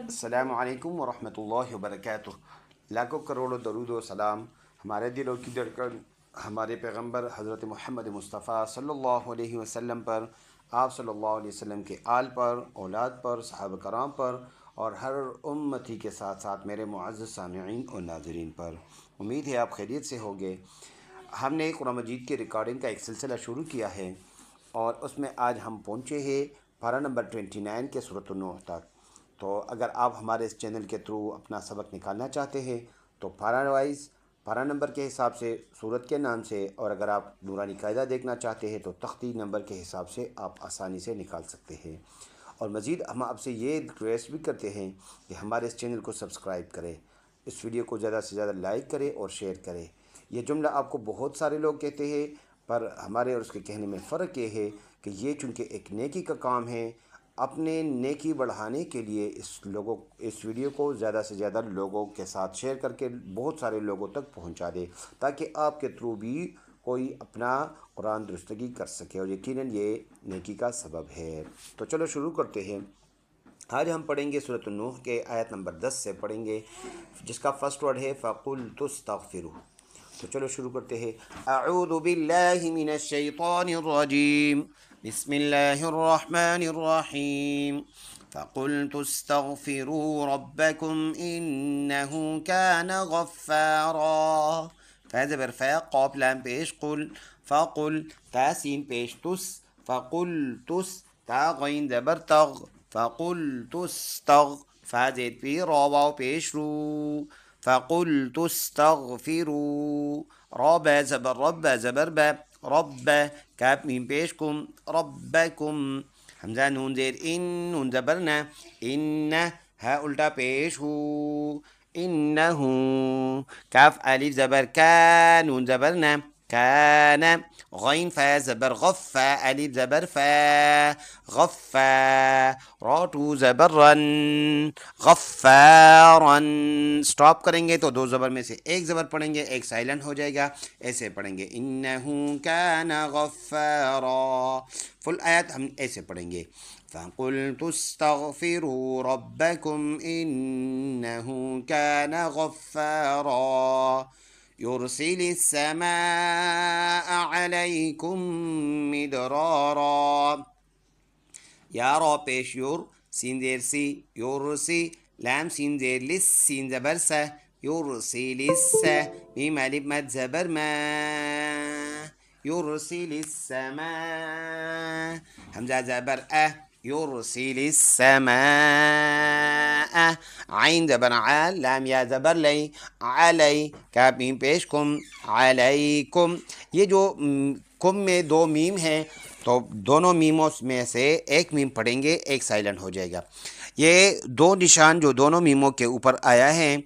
السلام علیکم ورحمۃ اللہ وبرکاتہ۔ لاکھوں کروڑوں درود و سلام ہمارے دلوں کی دھڑکن ہمارے پیغمبر حضرت محمد مصطفیٰ صلی اللہ علیہ وسلم پر، آپ صلی اللہ علیہ وسلم کے آل پر، اولاد پر، صحابہ کرام پر، اور ہر امتی کے ساتھ ساتھ میرے معزز سامعین اور ناظرین پر۔ امید ہے آپ خیریت سے ہوگے۔ ہم نے قرآن مجید کی ریکارڈنگ کا ایک سلسلہ شروع کیا ہے، اور اس میں آج ہم پہنچے ہیں پارہ نمبر 29 کے سورۃ النوح تک۔ تو اگر آپ ہمارے اس چینل کے تھرو اپنا سبق نکالنا چاہتے ہیں تو پارہ وائز، پارہ نمبر کے حساب سے، سورت کے نام سے، اور اگر آپ نورانی قاعدہ دیکھنا چاہتے ہیں تو تختی نمبر کے حساب سے آپ آسانی سے نکال سکتے ہیں۔ اور مزید ہم آپ سے یہ ریکویسٹ بھی کرتے ہیں کہ ہمارے اس چینل کو سبسکرائب کریں، اس ویڈیو کو زیادہ سے زیادہ لائک کریں اور شیئر کریں۔ یہ جملہ آپ کو بہت سارے لوگ کہتے ہیں، پر ہمارے اور اس کے کہنے میں فرق یہ ہے کہ یہ چونکہ ایک نیکی کا کام ہے، اپنے نیکی بڑھانے کے لیے اس ویڈیو کو زیادہ سے زیادہ لوگوں کے ساتھ شیئر کر کے بہت سارے لوگوں تک پہنچا دے، تاکہ آپ کے تھرو بھی کوئی اپنا قرآن درستگی کر سکے، اور یقیناً یہ نیکی کا سبب ہے۔ تو چلو شروع کرتے ہیں۔ آج ہم پڑھیں گے سورۃ النوح کے آیت نمبر 10 سے پڑھیں گے، جس کا فرسٹ ورڈ ہے فَقُلْتُ اسْتَغْفِرُوا۔ تو چلو شروع کرتے ہیں۔ اعوذ باللہ من الشیطان الرجیم، بسم اللہ الرحمن الرحیم۔ فَقُلْتُ اسْتَغْفِرُوا رَبَّكُمْ إِنَّهُ كَانَ غَفَّارًا۔ زبر فا، قاف لام پیش قل، فقل تا سین پیش تس، فقل تس تا غین زبر تغ، فقل تستغ فا زید پی را واو پیش رو، فقل تستغفروا رب زبر رب زبر با، رب کاف میم پیش کم، ربکم حمزہ نون زیر ان، نون زبر نا، ان ہا الٹا پیش ہو، انہو کاف الف زبر کا، نون زبر نا، كان غين فا زبر غفا، الف زبر فا، غفا راتو زبر رن، غفارا۔ سٹاپ کریں گے تو دو زبر میں سے ایک زبر پڑھیں گے، ایک سائلنٹ ہو جائے گا، ایسے پڑھیں گے انہو کان غفارا۔ فل آیت ہم ایسے پڑھیں گے فَقُلْتُ اسْتَغْفِرُوا رَبَّكُمْ إِنَّهُ كَانَ غَفَّارًا يُرْسِلِ السَّمَاءَ عَلَيْكُمْ مِدْرَارًا۔ یا را پیش یور، سین زیر سی، یورسی لام سین زیر لس، سین زبر سا، یورسی لس، میم الف مد زبر ما، یرسل السماء حمزہ زبر یرسل السماء، عین زبر ع، لام یا زبر لی، علی کاف میم پیش کم، علیکم۔ یہ جو کم میں دو میم ہیں، تو دونوں میموں میں سے ایک میم پڑھیں گے، ایک سائلنٹ ہو جائے گا۔ یہ دو نشان جو دونوں میموں کے اوپر آیا ہے،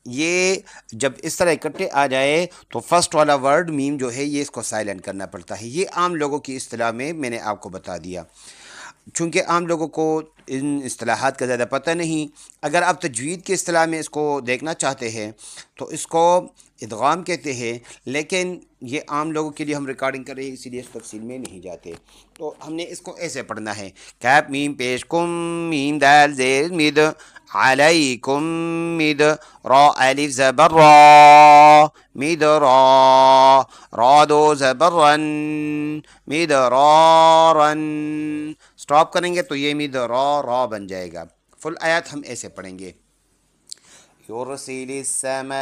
یہ جب اس طرح اکٹھے آ جائے تو فرسٹ والا ورڈ میم جو ہے یہ اس کو سائلنٹ کرنا پڑتا ہے۔ یہ عام لوگوں کی اصطلاح میں نے آپ کو بتا دیا، چونکہ عام لوگوں کو ان اصطلاحات کا زیادہ پتہ نہیں۔ اگر آپ تجوید کی اصطلاح میں اس کو دیکھنا چاہتے ہیں تو اس کو ادغام کہتے ہیں، لیکن یہ عام لوگوں کے لیے ہم ریکارڈنگ کر رہے ہیں، اسی لیے اس تفصیل میں نہیں جاتے۔ تو ہم نے اس کو ایسے پڑھنا ہے، کاف میم پیش کم، میم دال زیر مد، علیکم مد، را الف زبر را، مد را، را دو زبر رن، مد را رن۔ سٹاپ کریں گے تو یہ مد را بن جائے گا۔ فل آیات ہم ایسے پڑھیں گے، یرسل السماء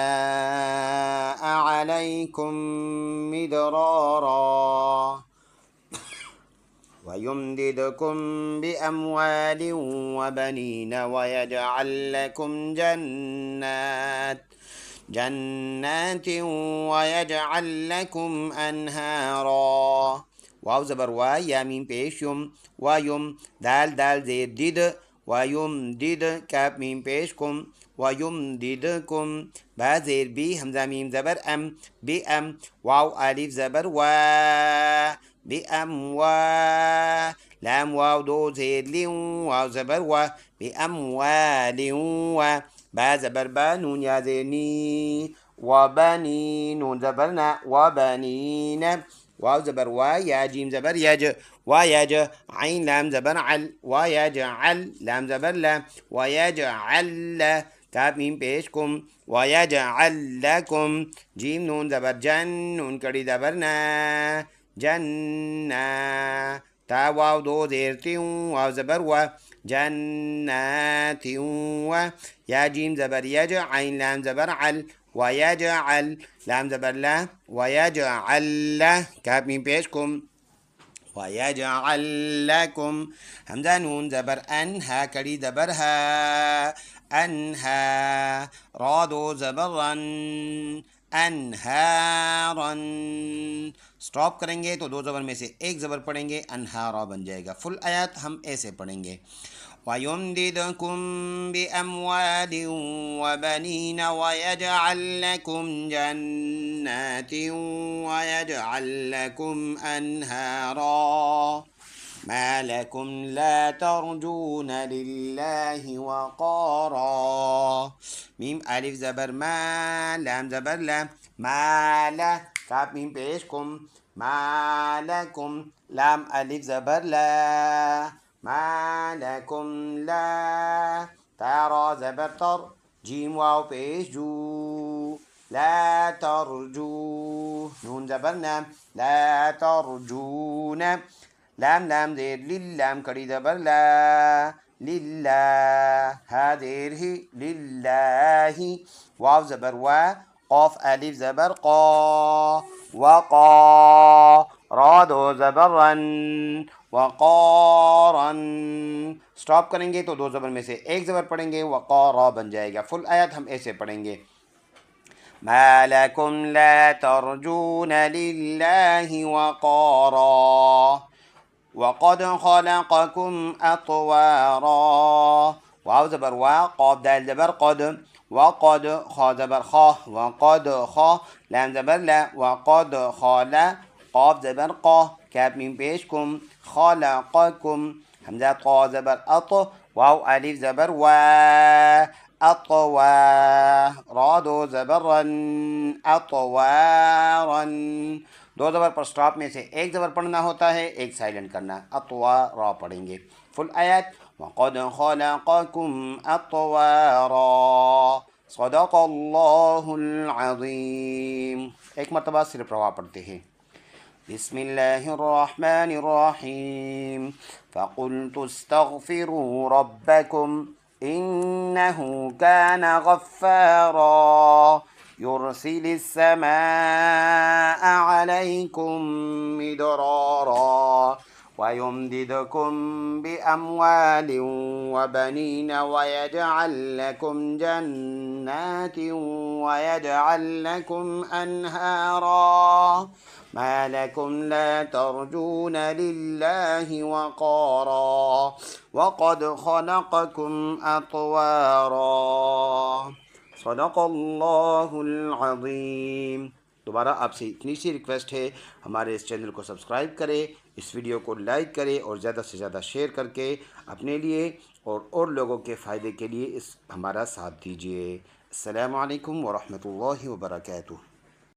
علیکم مدرارا وَيُمْدِدْكُمْ بِأَمْوَالٍ وَبَنِينَ وَيَجْعَلْ لَكُمْ جَنَّاتٍ وَيَجْعَلْ لَكُمْ أَنْهَارًا۔ واو زبر وا، یا میم پیش یم، وَيُم دال دال زیر دد، وَيُمْدِد کاف میم پیش کم، وَيُمْدِدْكُمْ با زیر بی، حمزہ میم زبر ام، بی ام، واو الف زبر وا، بأموال لام واو دو زیر لیم، واو زبر وا، بأموال و، با زبر با، نون یا زیر نی، وبنی نون زبر نا، وبنین واو زبر وا یا جیم زبر یج ویج عین لام زبر عل ویجعل لام زبر لا ویجعل کاف میم پیش کم ویجعل لکم جیم نون زبر جن نون کڑی زبر نا جنہ تا واو دو زیر تیوں واو زبر و جنات و یا جیم زبر یج عین لام زبر عل ویجعل لام زبر لا ویجعل کاف میم پیش کم ویجعل لکم حمزہ نون زبر انہا کڑی زبر ہا انہا را دو زبر رن انہارن سٹاپ کریں گے تو دو زبر میں سے ایک زبر پڑھیں گے انہارا بن جائے گا. فل آیات ہم ایسے پڑھیں گے وَيُمْدِدْكُمْ بِأَمْوَالٍ وَبَنِينَ وَيَجْعَلْ لَكُمْ جَنَّاتٍ وَيَجْعَلْ لَكُمْ أَنْهَارًا مَا لَكُمْ لَا تَرْجُونَ لِلَّهِ وَقَارًا میم الف زبر ما لام زبر لا مالا کاف میم پیش کم مالکم لام الف زبر لا مالکم لا تارا زبر تر جیم واو پیش جو لا ترجو نون زبر نام لا ترجون لام لام زیر للام کڑی زبر لا للہ ہا زیر ہی للہ واو زبر وا قاف الف زبر قا وقا را دو زبر رن وقارن سٹاپ کریں گے تو دو زبر میں سے ایک زبر پڑھیں گے وقارا بن جائے گا. فل آیت ہم ایسے پڑھیں گے ما لکم لا ترجون للہ وقارا وقد خلقكم أطوارا واو زبر وا قاف دال زبر قد وقد خا زبر خا وقد خا لام زبر لا وقد خالا قاف زبر قا کاف میم پیش کم خلقكم حمزہ قا زبر اط واو الف زبر وا اطوا را دو زبر رن اطوارا دو زبر پر سٹاپ میں سے ایک زبر پڑھنا ہوتا ہے ایک سائلنٹ کرنا اطوا را پڑھیں گے. فل آیت وقد خلقكم اطوارا صدق اللہ العظیم. ایک مرتبہ صرف روا پڑھتے ہیں بسم اللہ الرحمن الرحیم فقلت استغفروا ربکم انه كان غفارا يرسل السماء عليكم مدرارا ويمددكم بأموال وبنين ويجعل لكم جنات ويجعل لكم أنهارا ما لكم لا ترجون لله وقارا وقد خلقكم أطوارا صدق اللہ العظیم. دوبارہ آپ سے اتنی سی ریکویسٹ ہے ہمارے اس چینل کو سبسکرائب کرے، اس ویڈیو کو لائک کرے اور زیادہ سے زیادہ شیئر کر کے اپنے لیے اور لوگوں کے فائدے کے لیے ہمارا ساتھ دیجیے. السلام علیکم ورحمۃ اللہ وبرکاتہ.